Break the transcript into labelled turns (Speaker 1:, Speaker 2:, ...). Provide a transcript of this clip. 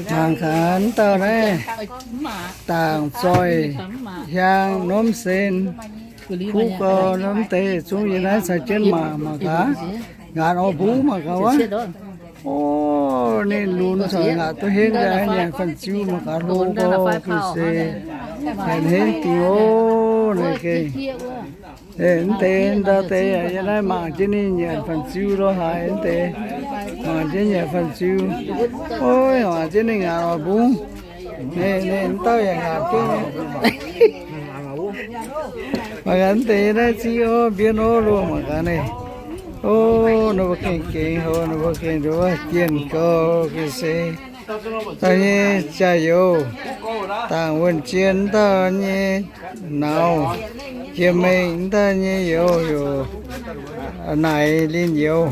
Speaker 1: hàng khán tờ đấy tàng soi giang nôm sen phú cơ nôm tê xuống như đấy sai trên mà cá ngàn ô phú mà cá quá ô nên luôn rồi là tôi hết ra nhà phần chiu mà cá lô cô cứ xe hẹn hết tiêu này kì hẹn tên ta tê ở đây này mà trên này nhà phần chiu đó hả hẹn tê mà trên nhà phần chiu ôi mà trên này ngàn ô phú nên tao nhà ngàn cái mà gắn tê đấy chi ô biến ô luôn mà cái này ô nó bực kinh hồ nó bực kinh rồi tiền co cái xe ta nhé chạy vô tàng vận chiến ta nhé nào kiếm mình ta nhé vô này lên vô